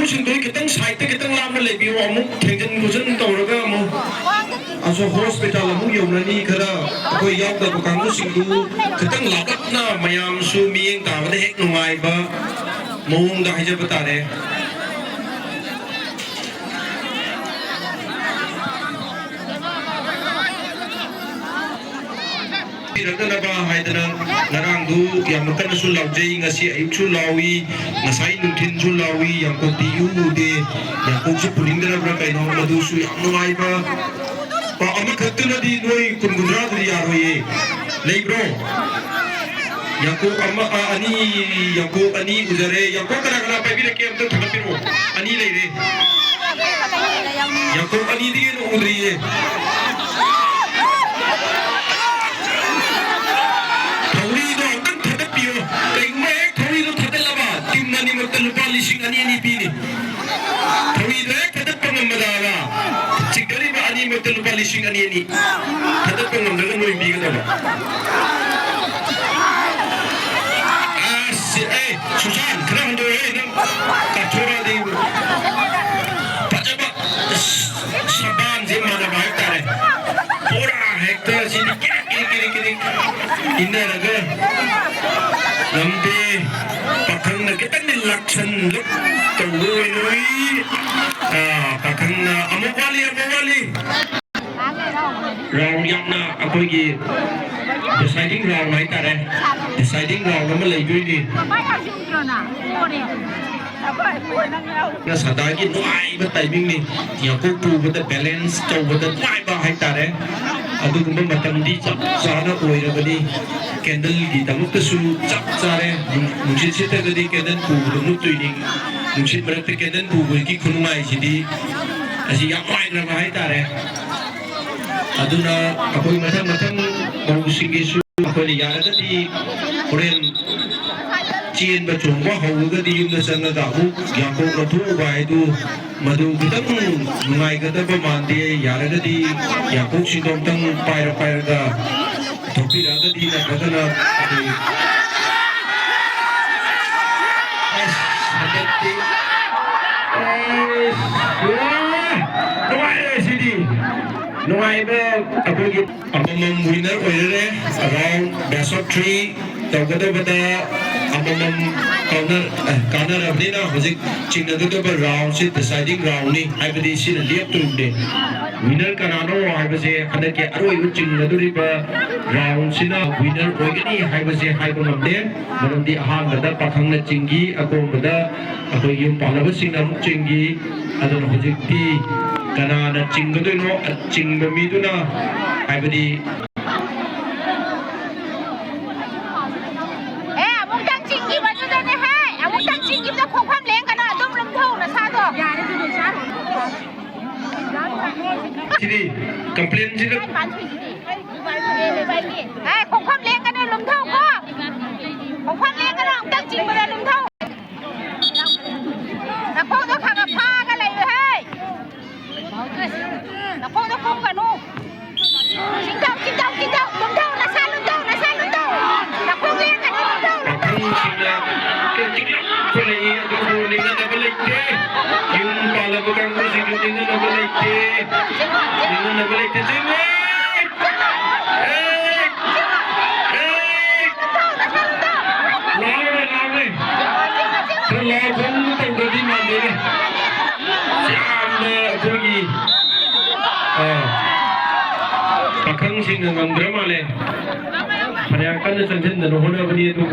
ꯀꯥꯡꯕꯨꯁꯤꯡꯗꯨ ꯈꯤꯇꯪ ꯁꯥꯏꯠꯇ ꯈꯤꯇꯪ ꯂꯥꯞꯅ ꯂꯩꯕꯤꯌꯨ ꯑꯃꯨꯛ ꯊꯦꯡꯖꯤꯟ ꯈꯣꯠꯆꯤꯟ ꯇꯧꯔꯒ ꯑꯃꯨꯛ ꯍꯣꯁꯄꯤꯇꯥꯜ ꯑꯃꯨꯛ ꯌꯧꯅꯅꯤ ꯈꯔ ꯑꯩꯈꯣꯏ ꯌꯥꯎꯗꯕ ꯀꯥꯡꯕꯨꯁꯤꯡꯗꯨ ꯈꯤꯇꯪ ꯂꯥꯞꯂꯞꯅ ꯃꯌꯥꯝꯁꯨ ꯃꯤꯠꯌꯦꯡ ꯇꯥꯕꯗ ꯍꯦꯛ ꯅꯨꯡꯉꯥꯏꯕ ꯃꯑꯣꯡꯗ ꯍꯥꯏꯖꯕ ꯇꯥꯔꯦ ꯔꯛꯅꯅꯕ ꯍꯥꯏꯗꯅ ꯉꯔꯥꯡꯗꯨ ꯌꯥꯝꯅ ꯀꯟꯅꯁꯨ ꯂꯥꯎꯖꯩ ꯉꯁꯤ ꯑꯌꯨꯛꯁꯨ ꯂꯥꯎꯏ ꯉꯁꯥꯏ ꯅꯨꯡꯊꯤꯟꯁꯨ ꯂꯥꯎꯏ ꯌꯥꯡꯀꯣꯛꯇꯤ ꯎꯗꯦ ꯌꯥꯡꯀꯣꯛꯁꯨ ꯄꯨꯅꯤꯡꯗꯅꯕ꯭ꯔꯥ ꯀꯩꯅꯣ ꯃꯗꯨꯁꯨ ꯌꯥꯝ ꯅꯨꯡꯉꯥꯏꯕ ꯑꯃꯈꯛꯇꯅꯗꯤ ꯅꯣꯏ ꯀꯨꯟ-ꯀꯨꯟꯊ꯭ꯔꯥꯗꯗꯤ ꯌꯥꯔꯣꯏꯌꯦ ꯂꯩꯕ꯭ꯔꯣ ꯌꯥꯡꯀꯣꯛ ꯑꯅꯤ ꯎꯖꯔꯦ ꯌꯥꯡꯀꯣꯛ ꯀꯅꯥ ꯀꯅꯥ ꯄꯥꯏꯕꯤꯔꯛꯀꯦ ꯑꯝꯇ ꯊꯥꯒꯠꯄꯤꯔꯛꯑꯣ ꯑꯅꯤ ꯂꯩꯔꯦ ꯌꯥꯡꯀꯣꯛ ꯑꯅꯤꯗꯤ ꯍꯦꯟꯅ ꯎꯗ꯭ꯔꯤꯌꯦ लुपा लिसिंग अनी पीनी थोड़ी खदप ngambadaga चिकरी अनी मत लुपा लिसिंग अनी खदप ngambdaga नोई पीगदबा सुशांत खरा हंदो नम काथोरा दे पजबा शबान जे माना बाय तारे पूरा हेक्टर सिनी किरी इनरगा लंबे पखंग कितने लक्षण लुक तो लोई पखंग अमुवाली राउंड यामना अकोई की deciding round नहीं तारे deciding round में ले गई थी ना सदा की नुआई टाइमिंग नहीं यहाँ को पूरे बैलेंस तो बता नुआई बाहर तारे अदुगुम्बा मतंदी चप चाना ओइरबनी कैंडल की तमुक्तसु चप चारे नुचित सितगदी कैंडल पूरे नुतुइनी नुचित मरक्ते कैंडल पूरे की खुनुमाई सिदी असी याम वाइरबा हाय तारे अदुना अकोई मथंग बहुसिंगेसु अकोई यारगदी होरेन चीन बचोंबा हौगदी युमना चंगदा उ याको रथु बायदु मधु खितंग नुंगाइगदबा मानदे यारगदी याको सिदोंतंग पायरगा थोपिरागदी नगदना नुआइबा अकोगी अममम विनर ओइरे अराउंड बेस्ट ऑफ 3 तौगदबदा अममम कॉर्नर अबदिना होजिक चिंगदगब राउंड से डिसाइडिंग राउंड नि हाइबदी सिन लेप तुमदे विनर कनानो हाइबसे हदके अरोइ चिंगदुरिबा राउंड सिना विनर ओइगनी हाइबसे हाइबो नमदे मरमदी अहांगदा पाखंगना चिंगी अकोमदा अकोई युम पालबा सिंगम चिंगी अदन होजिकती कनाना चिंगदुनो चिंगबा मीदुना हाइबदी कंप्लेन जी तो खोखम लेंगे ना लुमथाओ को खोखम लेंगे ना तक चिंग बड़ा लुमथाओ ना को तो खागा फागा ले है ना को तो खोम कनु चिंताओ लुमथाओ ना सा लुमथाओ ना को लेंगे ना लुमथाओ के चिंग कोले ये तो बोलने ना बलेते यूं पाला बुकांग को सिंगने ना बलेते ना बलेते चिंगे पाखंग Singh ngam drama le pada akan senjen dan hono bani itu